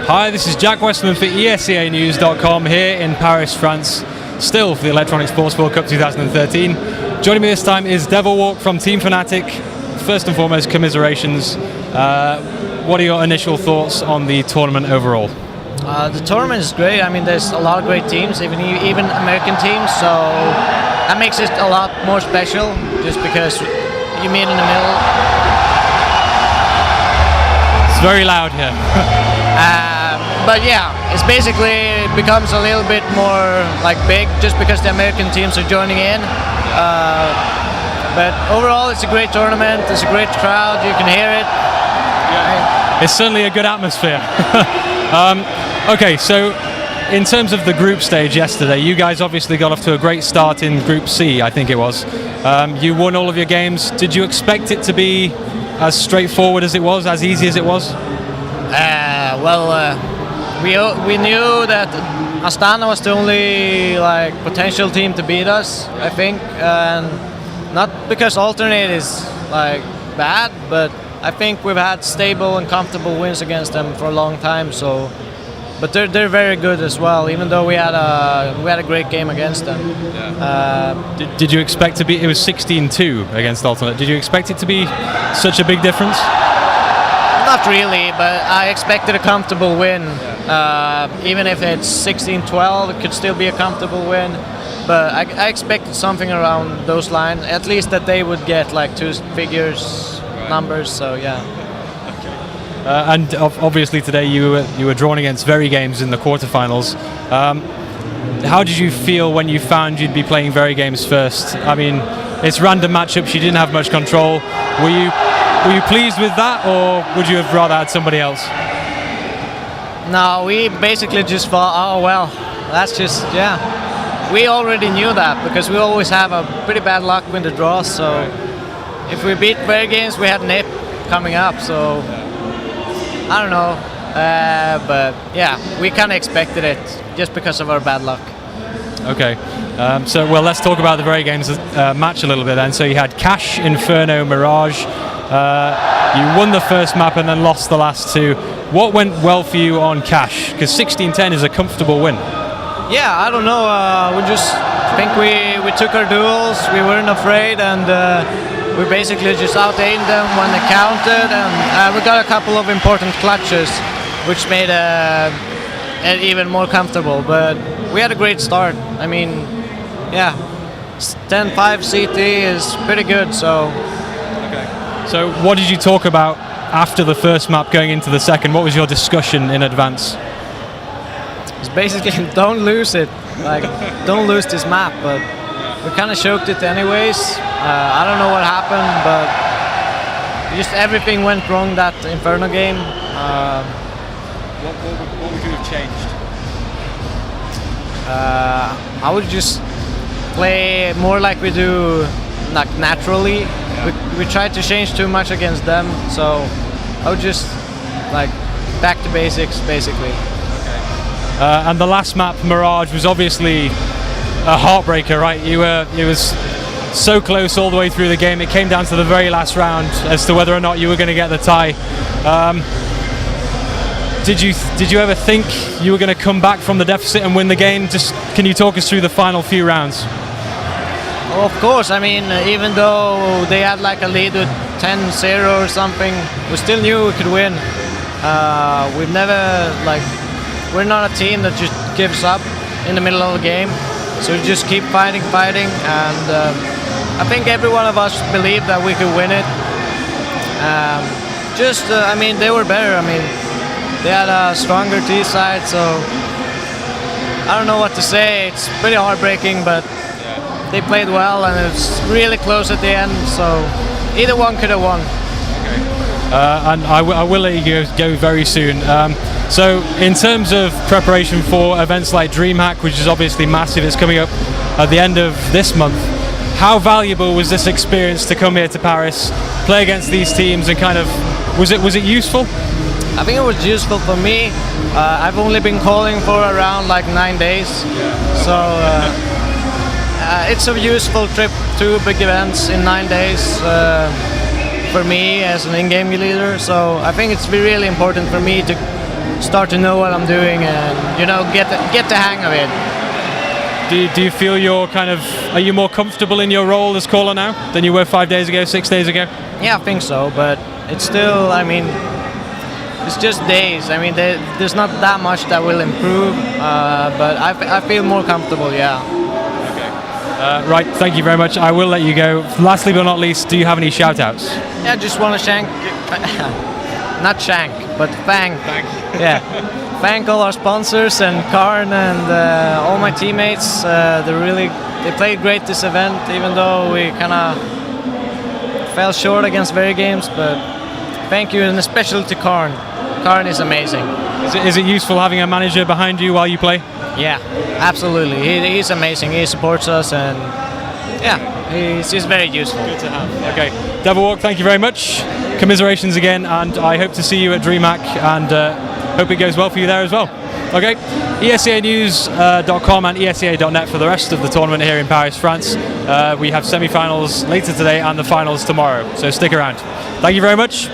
Hi, this is Jack Westman for ESCAnews.com here in Paris, France, still for the Electronic Sports World Cup 2013. Joining me this time is Devilwalk from Team Fnatic. First and foremost, commiserations. What are your initial thoughts on the tournament overall? The tournament is great. I mean, there's a lot of great teams, even American teams, so that makes it a lot more special, just because you meet in the middle. It's very loud here. But yeah, it's basically, it becomes a little bit more like big just because the American teams are joining in. But overall, it's a great tournament. It's a great crowd. You can hear it. Yeah. It's certainly a good atmosphere. Okay, so in terms of the group stage yesterday, you guys obviously got off to a great start in Group C, I think it was. You won all of your games. Did you expect it to be as straightforward as it was, as easy as it was? We knew that Astana was the only potential team to beat us, I think, and not because alternate is bad, but I think we've had stable and comfortable wins against them for a long time. So, but they're very good as well. Even though we had a great game against them. Yeah. Did you expect to be? It was 16-2 against alternate. Did you expect it to be such a big difference? Not really, but I expected a comfortable win. Even if it's 16-12, it could still be a comfortable win. But I expected something around those lines, at least that they would get two figures numbers. So yeah. And obviously today you were drawn against Very Games in the quarterfinals. How did you feel when you found you'd be playing Very Games first? I mean, it's random matchups. You didn't have much control. Were you pleased with that, or would you have rather had somebody else? No, we basically just thought, oh well, that's just, yeah. We already knew that because we always have a pretty bad luck with the draws. So if we beat Very Games, we had NIP coming up. So I don't know, but yeah, we kind of expected it just because of our bad luck. Okay, so well, let's talk about the Very Games match a little bit then. So you had Cash, Inferno, Mirage. You won the first map and then lost the last two. What went well for you on Cash? Because 16-10 is a comfortable win. Yeah, I don't know. We just think we took our duels. We weren't afraid, and we basically just out-aimed them when they counted, and we got a couple of important clutches, which made it even more comfortable. But we had a great start. I mean, yeah, 10-5 CT is pretty good. So. So what did you talk about after the first map going into the second? What was your discussion in advance? It's basically don't lose it, don't lose this map, but we kind of choked it anyways. I don't know what happened, but just everything went wrong that Inferno game. What would you have changed? I would just play more like we do naturally. We tried to change too much against them, so I would just back to basics, basically. Okay. And the last map, Mirage, was obviously a heartbreaker, right? You was so close all the way through the game. It came down to the very last round as to whether or not you were going to get the tie. Did you ever think you were going to come back from the deficit and win the game? Just can you talk us through the final few rounds? Well, of course. I mean, even though they had a lead with 10-0 or something, we still knew we could win. We've never we're not a team that just gives up in the middle of the game. So we just keep fighting, and I think every one of us believed that we could win it. I mean, they were better. I mean, they had a stronger T side, so I don't know what to say. It's pretty heartbreaking, but they played well, and it's really close at the end, so either one could have won. Okay. And I will let you go very soon. So in terms of preparation for events like DreamHack, which is obviously massive, it's coming up at the end of this month, how valuable was this experience to come here to Paris, play against these teams, and kind of, was it useful? I think it was useful for me. I've only been calling for around 9 days, so it's a useful trip to big events in 9 days for me as an in-game leader. So I think it's really important for me to start to know what I'm doing and, you know, get the hang of it. Do you feel are you more comfortable in your role as caller now than you were 5 days ago, 6 days ago? Yeah, I think so, but it's still, I mean, it's just days. I mean, there's not that much that will improve, but I feel more comfortable, yeah. Okay. Right, thank you very much. I will let you go. Lastly but not least, do you have any shout-outs? Yeah, I just want to not shank, but thank. Yeah. Thank all our sponsors and Karn and all my teammates. They played great this event, even though we kind of fell short against very games. But thank you, and especially to Karn. Karn is amazing. Is it useful having a manager behind you while you play? Yeah, absolutely. He's amazing. He supports us, and yeah, he's very useful. Good to have. Okay, Devilwalk, thank you very much. Commiserations again, and I hope to see you at DreamHack, and hope it goes well for you there as well. Okay, ESCAnews.com and ESCA.net for the rest of the tournament here in Paris, France. We have semi-finals later today and the finals tomorrow, so stick around. Thank you very much.